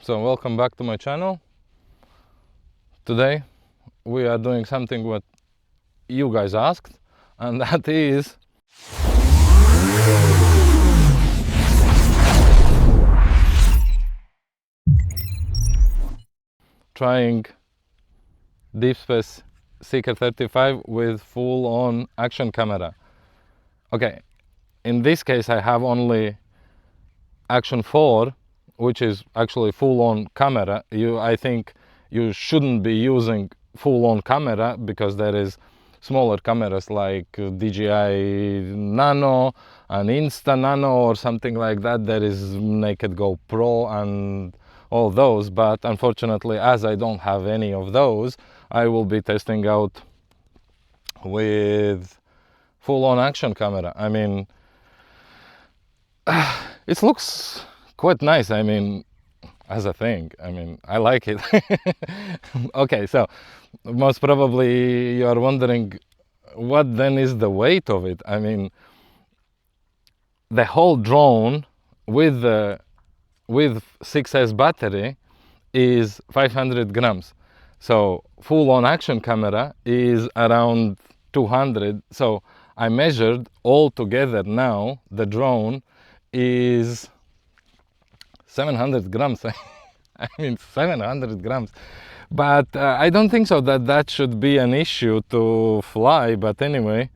So welcome back to my channel. Today we are doing something what you guys asked, and that is trying DeepSpace Seeker35 with full-on action camera. Okay, in this case I have only Action 4, which is actually full-on camera. I think you shouldn't be using full-on camera because there is smaller cameras like DJI Nano and Insta Nano or something like that. There is Naked GoPro and all those, but unfortunately, as I don't have any of those, I will be testing out with full-on action camera. I mean, it looks quite nice. I mean, as a thing, I mean, I like it. Okay, so most probably you are wondering what then is the weight of it. I mean, the whole drone with 6S battery is 500 grams. So full-on action camera is around 200. So I measured all together now, the drone is 700 grams. I mean, 700 grams. But I don't think so that should be an issue to fly. But anyway,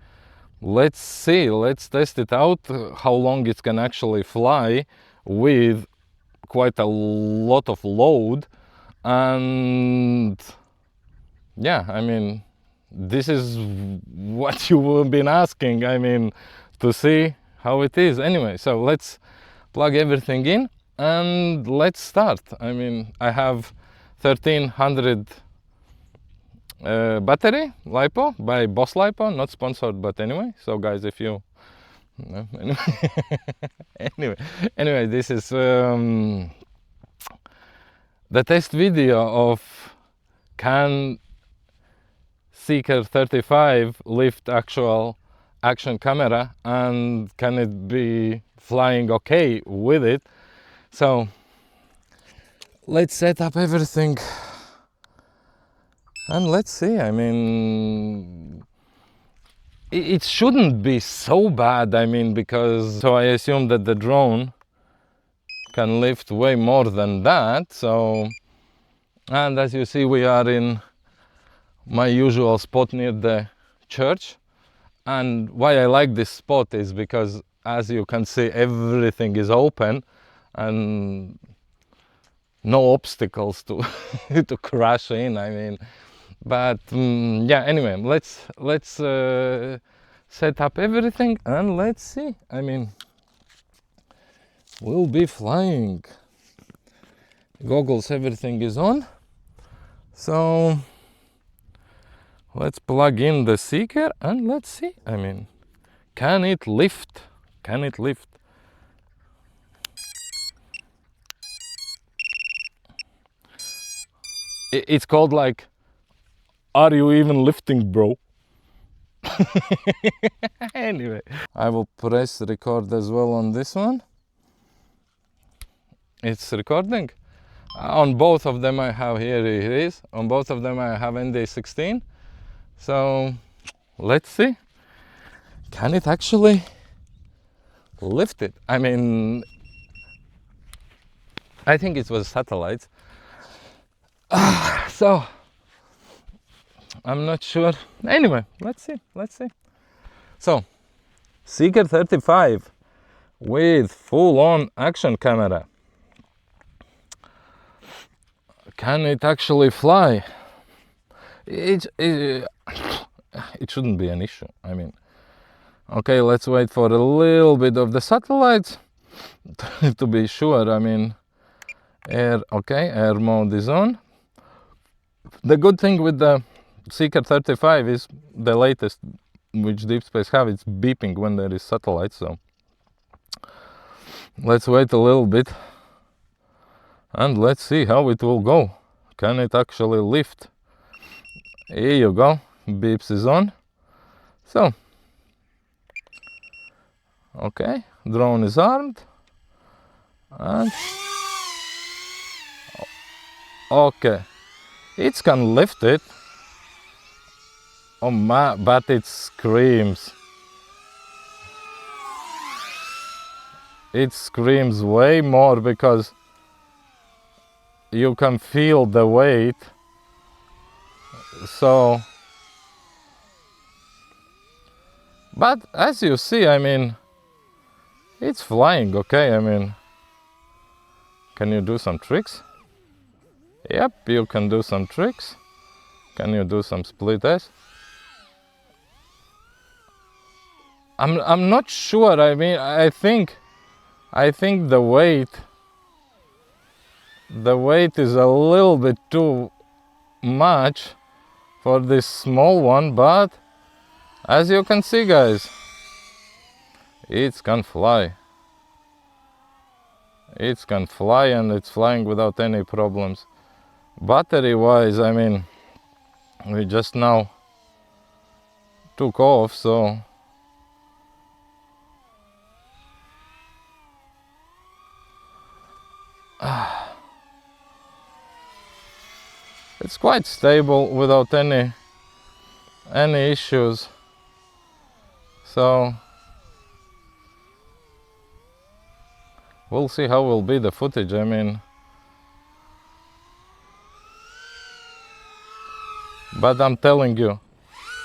let's see, let's test it out, how long it can actually fly with quite a lot of load. And yeah, I mean, this is what you have been asking, I mean, to see how it is. Anyway, so let's plug everything in and let's start. I mean, I have 1300 battery LiPo by Boss LiPo, not sponsored, but anyway. So guys, if you no, anyway, this is the test video of can Seeker35 lift actual action camera and can it be flying okay with it. So let's set up everything and let's see. I mean, it shouldn't be so bad. I mean, because so I assume that the drone can lift way more than that. So, and as you see, we are in my usual spot near the church. And why I like this spot is because, as you can see, everything is open and no obstacles to to crash in. I mean, but yeah, anyway, let's set up everything and let's see. I mean, we'll be flying. Goggles, everything is on. So let's plug in the Seeker and let's see. I mean, can it lift? Can it lift? It's called like, are you even lifting, bro? Anyway, I will press record as well on this one. It's recording. On both of them I have, here it is. On both of them I have ND16. So let's see. Can it actually lift it? I mean, I think it was satellites. So I'm not sure. Anyway, let's see. So Seeker35 with full-on action camera. Can it actually fly? It shouldn't be an issue. I mean, okay, let's wait for a little bit of the satellites to be sure. I mean, air mode is on. The good thing with the Seeker35 is the latest which DeepSpace have, it's beeping when there is satellite. So let's wait a little bit and let's see how it will go. Can it actually lift? Here you go, beeps is on. So okay, drone is armed and Okay, it can lift it. Oh my, but it screams. It screams way more because you can feel the weight. So, but as you see, I mean, it's flying, okay? I mean, can you do some tricks? Yep, you can do some tricks. Can you do some split S? I'm not sure. I mean, I think the weight is a little bit too much for this small one, but as you can see, guys, it can fly. It can fly, and it's flying without any problems. Battery wise, I mean, we just now took off, so it's quite stable without any issues. So we'll see how will be the footage. I mean, but I'm telling you,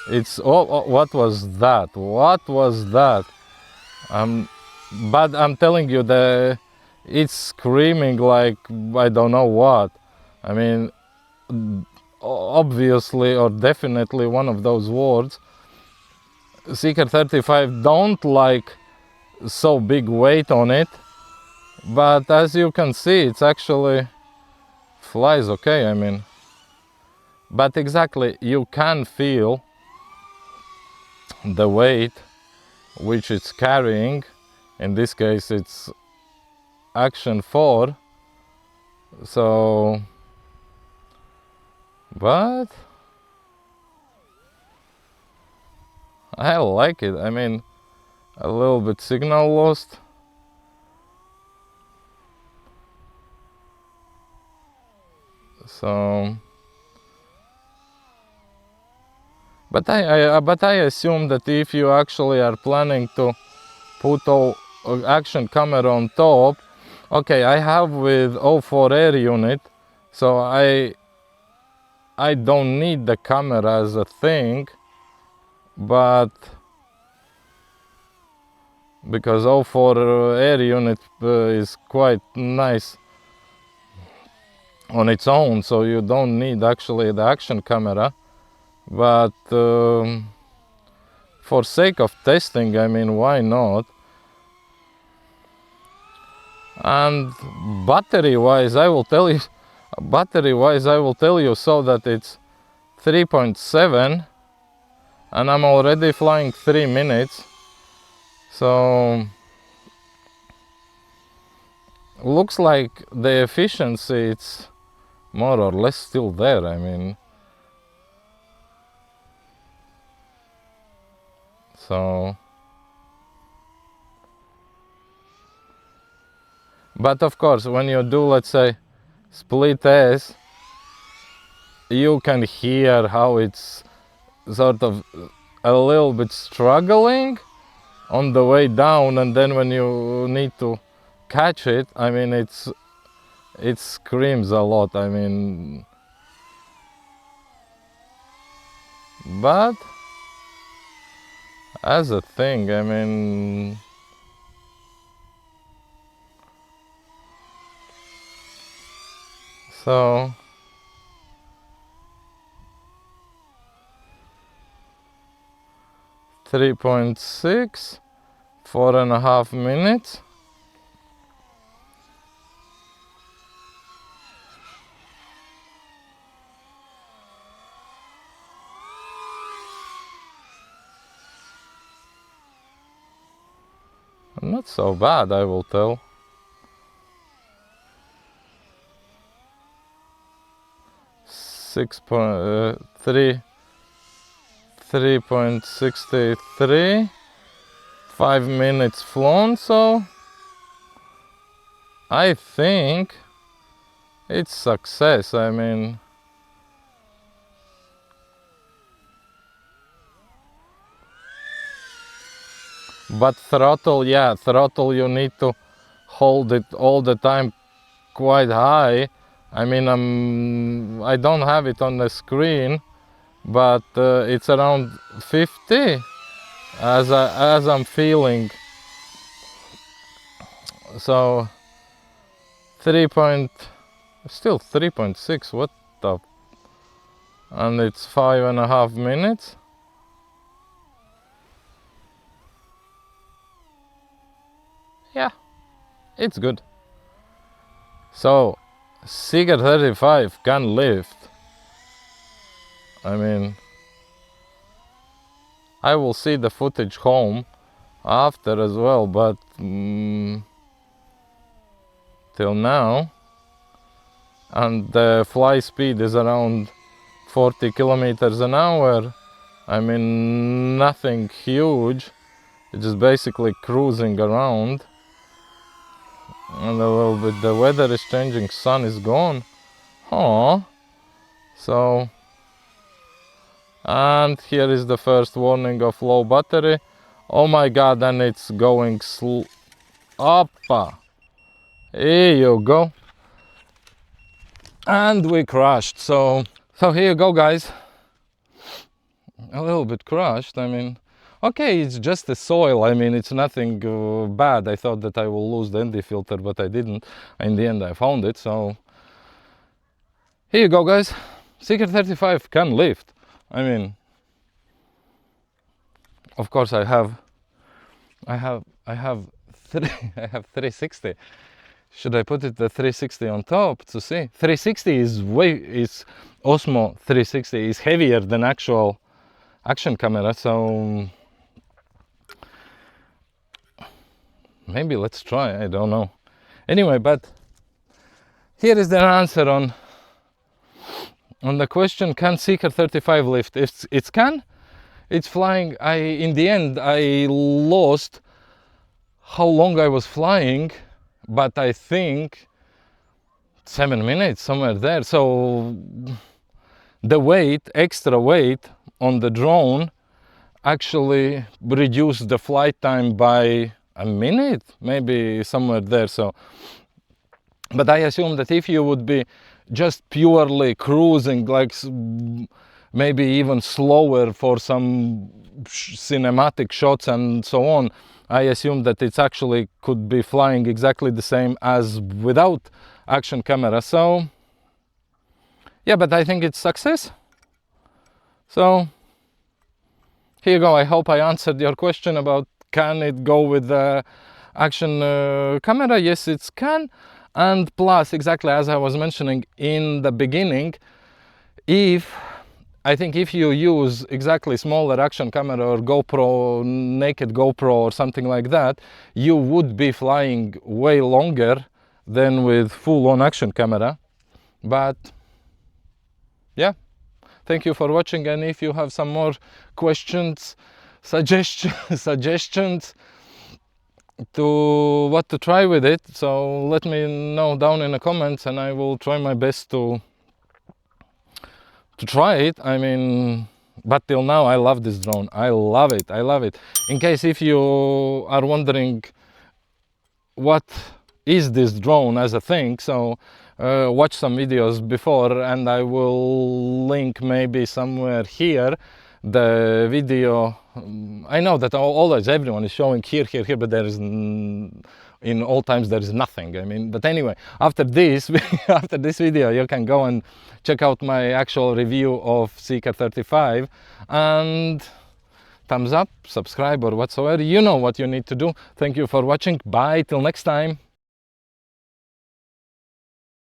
it's what was that? What was that? But I'm telling you, it's screaming like I don't know what. I mean, obviously or definitely one of those words. Seeker35 don't like so big weight on it, but as you can see, it's actually flies okay. I mean, but exactly, you can feel the weight which it's carrying. In this case, it's Action 4. So, but I like it. I mean, a little bit signal lost. So, but I assume that if you actually are planning to put all action camera on top, okay, I have with O4 air unit, so I don't need the camera as a thing, but because O4 air unit is quite nice on its own, so you don't need actually the action camera. But for sake of testing, I mean, why not? And battery wise, I will tell you so that it's 3.7 and I'm already flying 3 minutes, so looks like the efficiency it's more or less still there. I mean, so, but of course when you do, let's say, split S, you can hear how it's sort of a little bit struggling on the way down, and then when you need to catch it, I mean, it screams a lot. I mean, but as a thing, I mean, so 3.6, 4.5 minutes. Not so bad, I will tell. Six point 3.63, 5 minutes flown, so I think it's success. I mean, but throttle, yeah, throttle, you need to hold it all the time quite high. I mean, I don't have it on the screen, but it's around 50 as I'm feeling. So still 3.6, what the, and it's 5.5 minutes. Yeah, it's good. So Seeker35 can lift. I mean, I will see the footage home after as well, but till now, and the fly speed is around 40 kilometers an hour. I mean, nothing huge. It's just basically cruising around. And a little bit, the weather is changing, sun is gone. Oh, so, and here is the first warning of low battery. Oh my god, and it's going slow. Oppa, here you go. And we crashed. So here you go, guys. A little bit crashed. I mean, okay, it's just the soil. I mean, it's nothing bad. I thought that I will lose the ND filter, but I didn't. In the end, I found it. So here you go, guys. Seeker35 can lift. I mean, of course, I have 360. Should I put it the 360 on top to see? 360 is Osmo 360 is heavier than actual action camera, so maybe let's try, I don't know. Anyway, but here is the answer on the question, can Seeker35 lift? It can. It's flying. In the end, I lost how long I was flying, but I think 7 minutes, somewhere there. So the weight, extra weight on the drone actually reduced the flight time by a minute, maybe somewhere there. So, but I assume that if you would be just purely cruising, like maybe even slower for some cinematic shots and so on, I assume that it's actually could be flying exactly the same as without action camera. So yeah, but I think it's success. So here you go. I hope I answered your question about can it go with the action camera. Yes, it can. And plus, exactly as I was mentioning in the beginning, I think if you use exactly smaller action camera or GoPro, naked GoPro or something like that, you would be flying way longer than with full-on action camera. But yeah, thank you for watching, and if you have some more questions, suggestions to what to try with it, so let me know down in the comments and I will try my best to try it. I mean, but till now I love this drone. I love it. In case if you are wondering what is this drone as a thing, so watch some videos before, and I will link maybe somewhere here the video. I know that always everyone is showing here, but there is in all times there is nothing. I mean, but anyway, after this video you can go and check out my actual review of Seeker35, and thumbs up, subscribe or whatsoever. You know what you need to do. Thank you for watching. Bye till next time.